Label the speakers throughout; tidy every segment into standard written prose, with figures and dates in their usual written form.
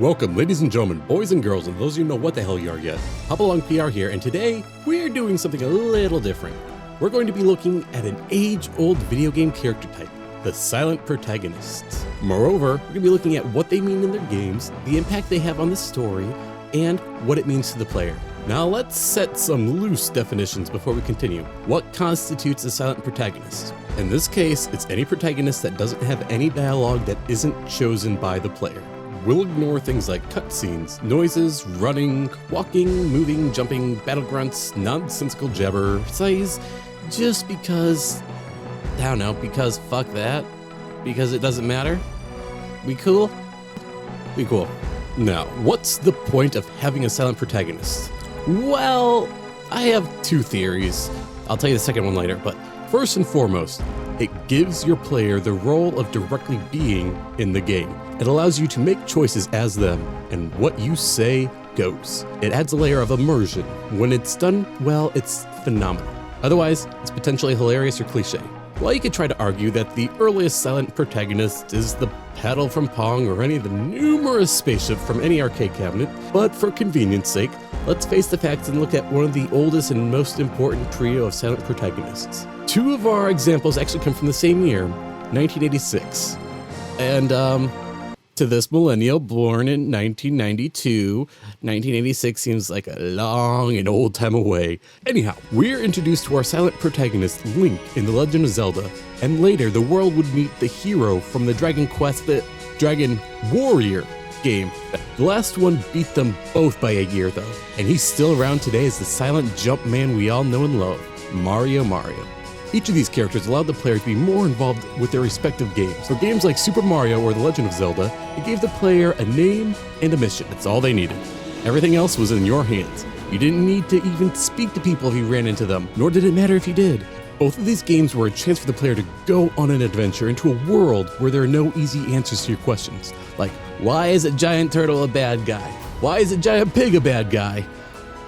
Speaker 1: Welcome, ladies and gentlemen, boys and girls, and those of you who know what the hell you are yet. Hopalong PR here, and today we're doing something a little different. We're going to be looking at an age-old video game character type, the silent protagonists. Moreover, we're going to be looking at what they mean in their games, the impact they have on the story, and what it means to the player. Now let's set some loose definitions before we continue. What constitutes a silent protagonist? In this case, it's any protagonist that doesn't have any dialogue that isn't chosen by the player. We'll ignore things like cutscenes, noises, running, walking, moving, jumping, battle grunts, nonsensical jabber, sighs, just because, I don't know, because fuck that, because it doesn't matter. We cool? We cool. Now, what's the point of having a silent protagonist? Well, I have two theories. I'll tell you the second one later, but first and foremost, it gives your player the role of directly being in the game. It allows you to make choices as them, and what you say goes. It adds a layer of immersion. When it's done well, it's phenomenal. Otherwise, it's potentially hilarious or cliche. Well, you could try to argue that the earliest silent protagonist is the paddle from Pong or any of the numerous spaceships from any arcade cabinet, but for convenience sake, let's face the facts and look at one of the oldest and most important trio of silent protagonists. Two of our examples actually come from the same year, 1986. And, to this millennial born in 1992, 1986 seems like a long and old time away. Anyhow, we're introduced to our silent protagonist, Link, in The Legend of Zelda, and later the world would meet the hero from the Dragon Quest, the Dragon Warrior game. The last one beat them both by a year though, and he's still around today as the silent jump man we all know and love, Mario. Each of these characters allowed the player to be more involved with their respective games. For games like Super Mario or The Legend of Zelda, it gave the player a name and a mission. That's all they needed. Everything else was in your hands. You didn't need to even speak to people if you ran into them, nor did it matter if you did. Both of these games were a chance for the player to go on an adventure into a world where there are no easy answers to your questions. Like, why is a giant turtle a bad guy? Why is a giant pig a bad guy?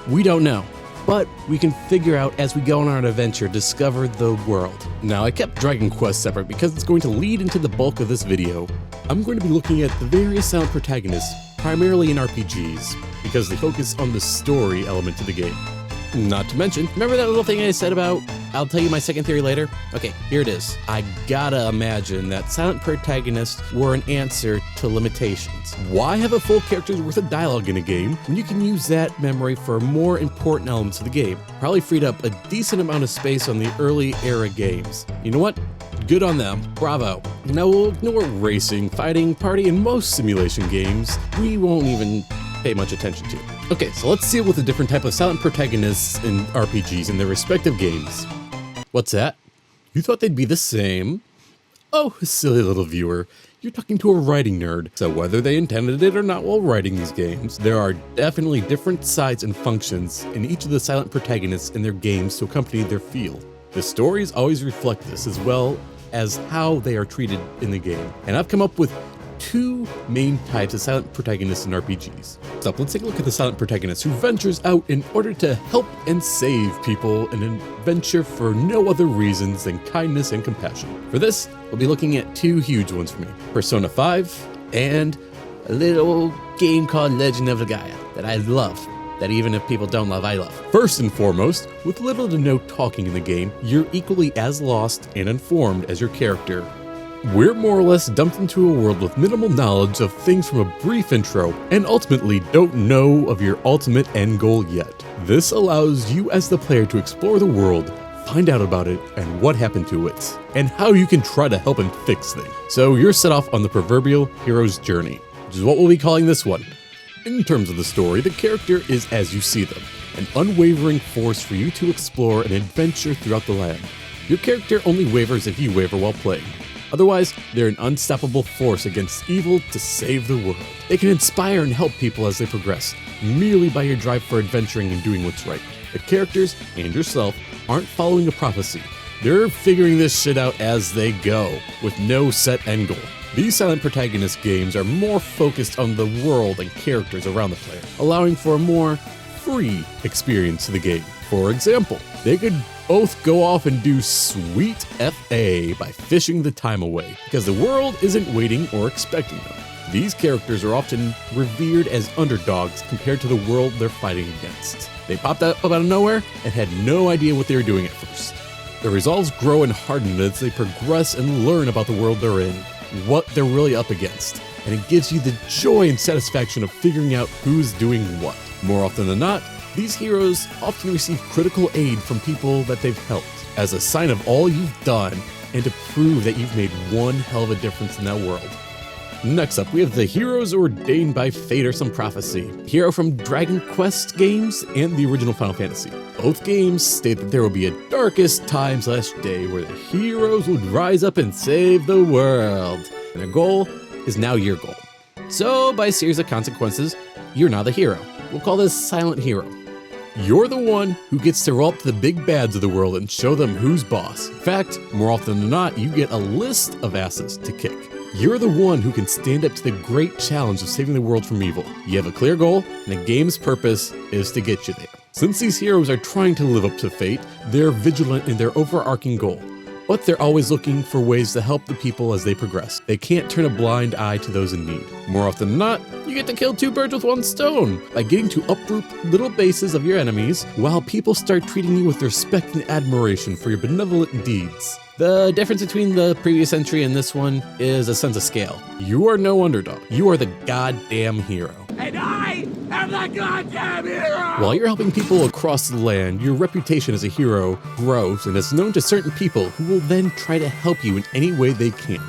Speaker 1: We don't know. But we can figure out as we go on our adventure, discover the world. Now, I kept Dragon Quest separate because it's going to lead into the bulk of this video. I'm going to be looking at the various silent protagonists, primarily in RPGs, because they focus on the story element of the game. Not to mention, remember that little thing I said about, I'll tell you my second theory later? Okay, here it is. I gotta imagine that silent protagonists were an answer to limitations. Why have a full character's worth of dialogue in a game when you can use that memory for more important elements of the game? Probably freed up a decent amount of space on the early era games. You know what? Good on them. Bravo. Now we'll ignore racing, fighting, party, and most simulation games we won't even pay much attention to. Okay, so let's deal with the different type of silent protagonists in RPGs in their respective games. What's that? You thought they'd be the same? Oh, silly little viewer. You're talking to a writing nerd, so whether they intended it or not while writing these games, there are definitely different sides and functions in each of the silent protagonists in their games to accompany their feel. The stories always reflect this, as well as how they are treated in the game. And I've come up with two main types of silent protagonists in RPGs. So let's take a look at the silent protagonist who ventures out in order to help and save people in an adventure for no other reasons than kindness and compassion. For this, we'll be looking at two huge ones for me, Persona 5 and a little game called Legend of Gaia that I love, that even if people don't love, I love. First and foremost, with little to no talking in the game, you're equally as lost and informed as your character. We're more or less dumped into a world with minimal knowledge of things from a brief intro, and ultimately don't know of your ultimate end goal yet. This allows you as the player to explore the world, find out about it and what happened to it, and how you can try to help and fix things. So you're set off on the proverbial hero's journey, which is what we'll be calling this one. In terms of the story, the character is as you see them, an unwavering force for you to explore and adventure throughout the land. Your character only wavers if you waver while playing. Otherwise, they're an unstoppable force against evil to save the world. They can inspire and help people as they progress, merely by your drive for adventuring and doing what's right. The characters, and yourself, aren't following a prophecy. They're figuring this shit out as they go, with no set end goal. These silent protagonist games are more focused on the world and characters around the player, allowing for a more free experience to the game. For example, they could both go off and do sweet FA by fishing the time away, because the world isn't waiting or expecting them. These characters are often revered as underdogs compared to the world they're fighting against. They popped up out of nowhere and had no idea what they were doing at first. Their resolves grow and harden as they progress and learn about the world they're in, what they're really up against, and it gives you the joy and satisfaction of figuring out who's doing what. More often than not, these heroes often receive critical aid from people that they've helped, as a sign of all you've done and to prove that you've made one hell of a difference in that world. Next up, we have the heroes ordained by fate or some prophecy. Hero from Dragon Quest games and the original Final Fantasy. Both games state that there will be a darkest time/day where the heroes would rise up and save the world. And their goal is now your goal. So, by a series of consequences, you're now the hero. We'll call this Silent Hero. You're the one who gets to roll up to the big bads of the world and show them who's boss. In fact, more often than not, you get a list of asses to kick. You're the one who can stand up to the great challenge of saving the world from evil. You have a clear goal, and the game's purpose is to get you there. Since these heroes are trying to live up to fate, they're vigilant in their overarching goal. But they're always looking for ways to help the people as they progress. They can't turn a blind eye to those in need. More often than not, you get to kill two birds with one stone by getting to uproot little bases of your enemies while people start treating you with respect and admiration for your benevolent deeds. The difference between the previous entry and this one is a sense of scale. You are no underdog. You are the goddamn hero.
Speaker 2: And I am the goddamn hero!
Speaker 1: While you're helping people across the land, your reputation as a hero grows and is known to certain people who will then try to help you in any way they can.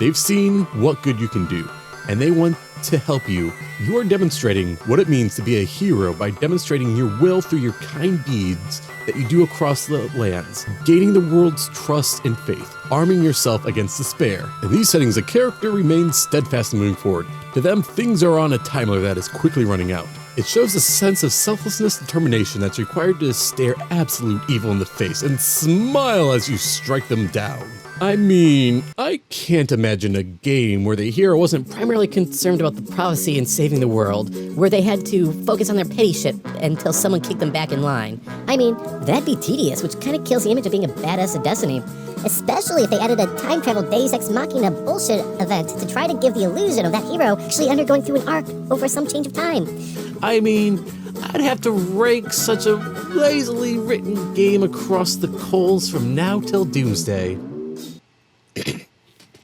Speaker 1: They've seen what good you can do, and they want to help you. You are demonstrating what it means to be a hero by demonstrating your will through your kind deeds that you do across the lands, gaining the world's trust and faith, arming yourself against despair. In these settings, a character remains steadfast and moving forward. To them, things are on a timer that is quickly running out. It shows a sense of selflessness and determination that's required to stare absolute evil in the face and smile as you strike them down. I mean, I can't imagine a game where the hero wasn't
Speaker 3: Primarily concerned about the prophecy and saving the world, where they had to focus on their petty shit until someone kicked them back in line. I mean, that'd be tedious, which kind of kills the image of being a badass of Destiny.
Speaker 4: Especially if they added a time travel Deus Ex Machina bullshit event to try to give the illusion of that hero actually undergoing through an arc over some change of time.
Speaker 1: I mean, I'd have to rake such a lazily written game across the coals from now till doomsday.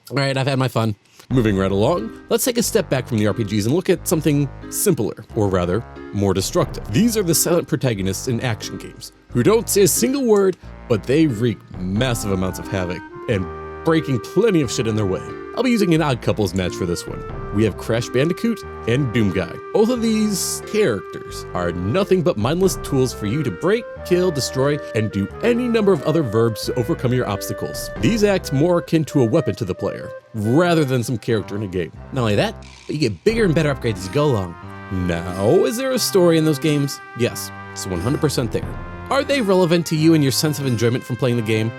Speaker 1: Alright, I've had my fun. Moving right along, let's take a step back from the RPGs and look at something simpler, or rather, more destructive. These are the silent protagonists in action games, who don't say a single word, but they wreak massive amounts of havoc and breaking plenty of shit in their way. I'll be using an odd couples match for this one. We have Crash Bandicoot and Doom Guy. Both of these characters are nothing but mindless tools for you to break, kill, destroy, and do any number of other verbs to overcome your obstacles. These act more akin to a weapon to the player, rather than some character in a game. Not only that, but you get bigger and better upgrades as you go along. Now, is there a story in those games? Yes, it's 100% there. Are they relevant to you and your sense of enjoyment from playing the game?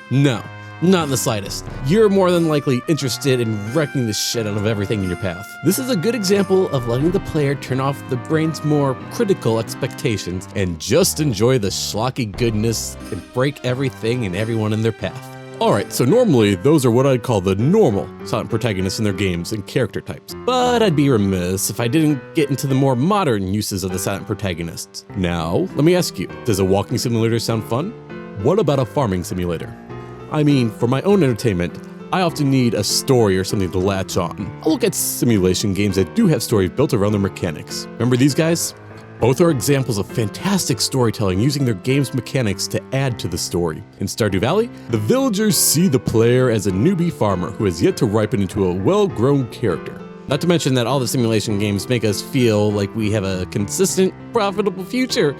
Speaker 1: No. Not in the slightest. You're more than likely interested in wrecking the shit out of everything in your path. This is a good example of letting the player turn off the brain's more critical expectations and just enjoy the schlocky goodness and break everything and everyone in their path. Alright, so normally those are what I'd call the normal silent protagonists in their games and character types. But I'd be remiss if I didn't get into the more modern uses of the silent protagonists. Now, let me ask you, does a walking simulator sound fun? What about a farming simulator? I mean, for my own entertainment, I often need a story or something to latch on. I'll look at simulation games that do have stories built around their mechanics. Remember these guys? Both are examples of fantastic storytelling using their game's mechanics to add to the story. In Stardew Valley, the villagers see the player as a newbie farmer who has yet to ripen into a well-grown character. Not to mention that all the simulation games make us feel like we have a consistent, profitable future,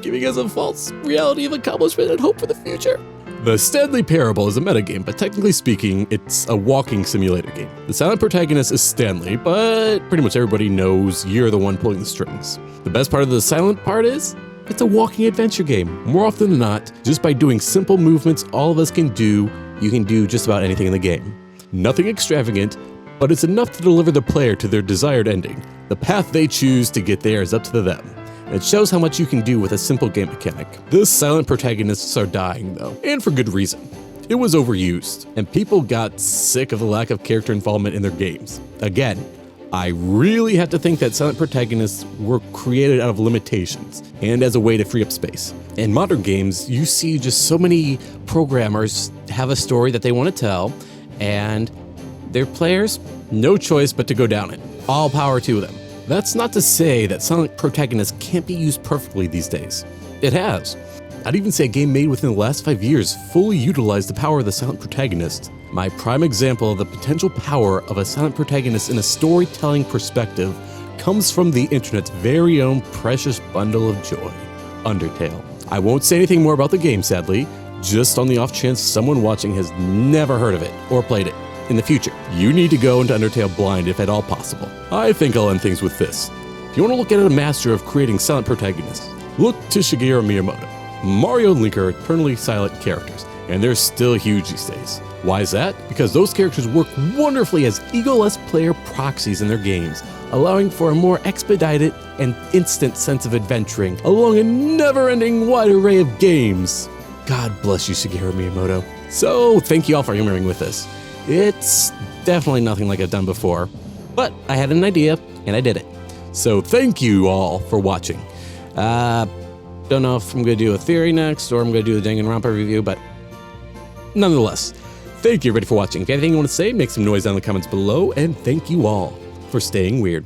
Speaker 1: giving us a false reality of accomplishment and hope for the future. The Stanley Parable is a metagame, but technically speaking, it's a walking simulator game. The silent protagonist is Stanley, but pretty much everybody knows you're the one pulling the strings. The best part of the silent part is, it's a walking adventure game. More often than not, just by doing simple movements all of us can do, you can do just about anything in the game. Nothing extravagant, but it's enough to deliver the player to their desired ending. The path they choose to get there is up to them. It shows how much you can do with a simple game mechanic. The silent protagonists are dying though, and for good reason. It was overused, and people got sick of the lack of character involvement in their games. Again, I really have to think that silent protagonists were created out of limitations and as a way to free up space. In modern games, you see just so many programmers have a story that they want to tell, and their players, no choice but to go down it. All power to them. That's not to say that silent protagonists can't be used perfectly these days. It has. I'd even say a game made within the last 5 years fully utilized the power of the silent protagonist. My prime example of the potential power of a silent protagonist in a storytelling perspective comes from the internet's very own precious bundle of joy, Undertale. I won't say anything more about the game, sadly, just on the off chance someone watching has never heard of it or played it. In the future, you need to go into Undertale blind if at all possible. I think I'll end things with this. If you want to look at a master of creating silent protagonists, look to Shigeru Miyamoto. Mario and Link are eternally silent characters, and they're still huge these days. Why is that? Because those characters work wonderfully as egoless player proxies in their games, allowing for a more expedited and instant sense of adventuring along a never-ending wide array of games. God bless you, Shigeru Miyamoto. So, thank you all for humoring with this. It's definitely nothing like I've done before, but I had an idea, and I did it. So thank you all for watching. Don't know if I'm going to do a theory next, or I'm going to do the Danganronpa review, but nonetheless, thank you everybody for watching. If you have anything you want to say, make some noise down in the comments below, and thank you all for staying weird.